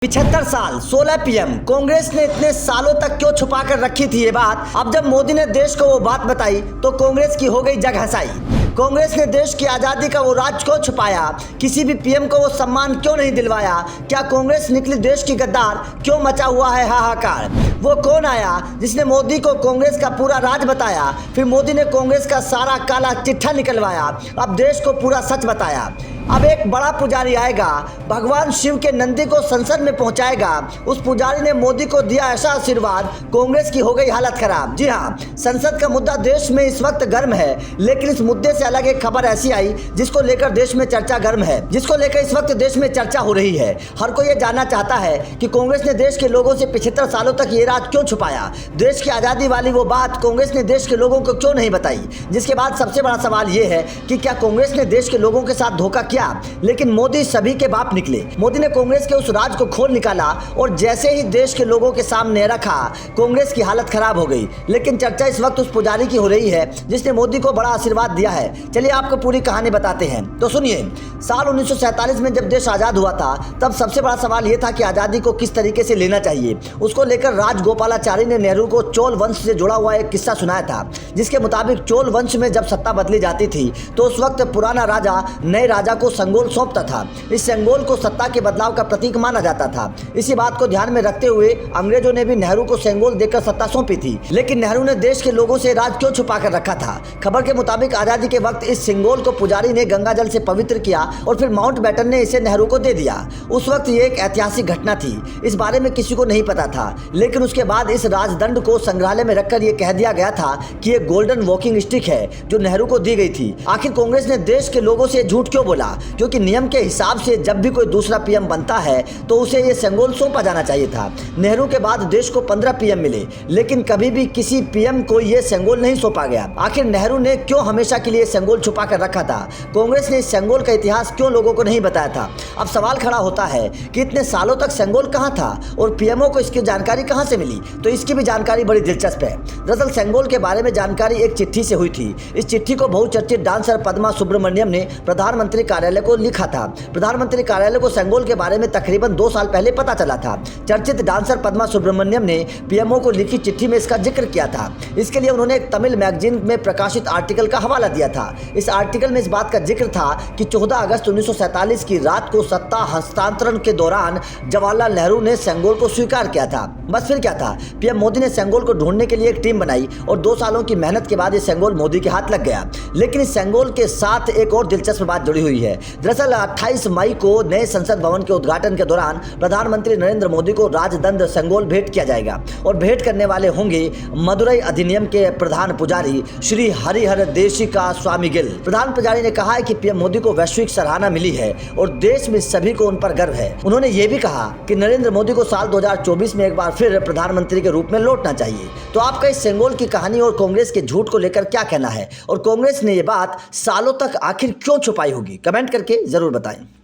75 साल 16 पीएम कांग्रेस ने इतने सालों तक क्यों छुपा कर रखी थी ये बात। अब जब मोदी ने देश को वो बात बताई तो कांग्रेस की हो गई जग हंसाई। कांग्रेस ने देश की आज़ादी का वो राज क्यों छुपाया, किसी भी पीएम को वो सम्मान क्यों नहीं दिलवाया, क्या कांग्रेस निकली देश की गद्दार, क्यों मचा हुआ है हाहाकार। वो कौन आया जिसने मोदी को कांग्रेस का पूरा राज बताया, फिर मोदी ने कांग्रेस का सारा काला चिट्ठा निकलवाया, अब देश को पूरा सच बताया। अब एक बड़ा पुजारी आएगा, भगवान शिव के नंदी को संसद में पहुंचाएगा। उस पुजारी ने मोदी को दिया ऐसा आशीर्वाद, कांग्रेस की हो गई हालत खराब। जी हाँ, संसद का मुद्दा देश में इस वक्त गर्म है, लेकिन इस मुद्दे से अलग एक खबर ऐसी आई जिसको लेकर देश में चर्चा गर्म है, जिसको लेकर इस वक्त देश में चर्चा हो रही है। हर कोई ये जानना चाहता है कि कांग्रेस ने देश के लोगों से 75 सालों तक ये राज क्यों छुपाया, देश की आज़ादी वाली वो बात कांग्रेस ने देश के लोगों को क्यों नहीं बताई। जिसके बाद सबसे बड़ा सवाल ये है कि क्या कांग्रेस ने देश के लोगों के साथ धोखा किया। लेकिन मोदी सभी के बाप निकले। मोदी ने कांग्रेस के उस राज को खोल निकाला और जैसे ही देश के लोगों के सामने रखा, कांग्रेस की हालत खराब हो गई। लेकिन चर्चा इस वक्त उस पुजारी की हो रही है जिसने मोदी को बड़ा आशीर्वाद दिया है। चलिए आपको पूरी कहानी बताते हैं। तो सुनिए, साल 1947 में जब देश आजाद हुआ था, तब सबसे बड़ा सवाल यह था कि आजादी को किस तरीके से लेना चाहिए। उसको लेकर राजगोपालाचारी ने नेहरू को चोल वंश से जुड़ा हुआ एक किस्सा सुनाया था, जिसके मुताबिक चोल वंश में जब सत्ता बदली जाती थी तो उस वक्त पुराना राजा नए राजा को संगोल सौंपता था। इस संगोल को सत्ता के बदलाव का प्रतीक माना जाता था। इसी बात को ध्यान में रखते हुए अंग्रेजों ने भी नेहरू को संगोल देकर सत्ता सौंपी थी। लेकिन नेहरू ने देश के लोगों से राज क्यों छुपा कर रखा था। खबर के मुताबिक आजादी के वक्त इस संगोल को पुजारी ने गंगा जल से पवित्र किया और फिर माउंटबेटन ने इसे नेहरू को दे दिया। उस वक्त ये एक ऐतिहासिक घटना थी, इस बारे में किसी को नहीं पता था। लेकिन उसके बाद इस राजदंड को संग्रहालय में रखकर यह कह दिया गया था कि ये गोल्डन वॉकिंग स्टिक है जो नेहरू को दी गई थी। आखिर कांग्रेस ने देश के लोगों से झूठ क्यों बोला, क्योंकि नियम के हिसाब से जब भी कोई दूसरा पीएम बनता है तो उसे ये संगोल सौंपा जाना चाहिए था। नेहरू के बाद देश को 15 पीएम मिले, लेकिन कभी भी किसी पीएम को ये संगोल नहीं सौंपा गया। आखिर नेहरू ने क्यों हमेशा के लिए संगोल छुपा कर रखा था। कांग्रेस ने इस संगोल का इतिहास क्यों लोगों को नहीं बताया था। अब सवाल खड़ा होता है कि इतने सालों तक संगोल कहाँ था और पीएमओ को इसकी जानकारी कहाँ से मिली। तो इसकी भी जानकारी बड़ी दिलचस्प है। दरअसल संगोल के बारे में जानकारी एक चिट्ठी से हुई थी। इस चिट्ठी को बहुचर्चित डांसर पद्मा सुब्रमण्यम ने प्रधानमंत्री कार्यालय को लिखा था। प्रधानमंत्री कार्यालय को संगोल के बारे में तकरीबन 2 साल पहले पता चला था। चर्चित डांसर पद्मा सुब्रमण्यम ने पीएमओ को लिखी चिट्ठी में इसका जिक्र किया था। इसके लिए उन्होंने एक तमिल मैगजीन में प्रकाशित आर्टिकल का हवाला दिया था। इस आर्टिकल में इस बात का जिक्र था कि 14 अगस्त 1947 की रात को सत्ता हस्तांतरण के दौरान जवाहरलाल नेहरू ने संगोल को स्वीकार किया था। बस फिर क्या था, पीएम मोदी ने संगोल को ढूंढने के लिए एक टीम बनाई और 2 सालों की मेहनत के बाद ये संगोल मोदी के हाथ लग गया। लेकिन इस संगोल के साथ एक और दिलचस्प बात जुड़ी हुई है। दरअसल 28 मई को नए संसद भवन के उद्घाटन के दौरान प्रधानमंत्री नरेंद्र मोदी को राजदंड संगोल भेंट किया जाएगा और भेंट करने वाले होंगे मदुरई अधिनियम के प्रधान पुजारी श्री हरिहर देशिका स्वामी गिल। प्रधान पुजारी ने कहा है कि पीएम मोदी को वैश्विक सराहना मिली है और देश में सभी को उन पर गर्व है। उन्होंने ये भी कहा कि नरेंद्र मोदी को साल 2024 में एक बार फिर प्रधानमंत्री के रूप में लौटना चाहिए। तो आपका इस संगोल की कहानी और कांग्रेस के झूठ को लेकर क्या कहना है और कांग्रेस ने ये बात सालों तक आखिर क्यों छुपाई होगी, कमेंट करके जरूर बताएं।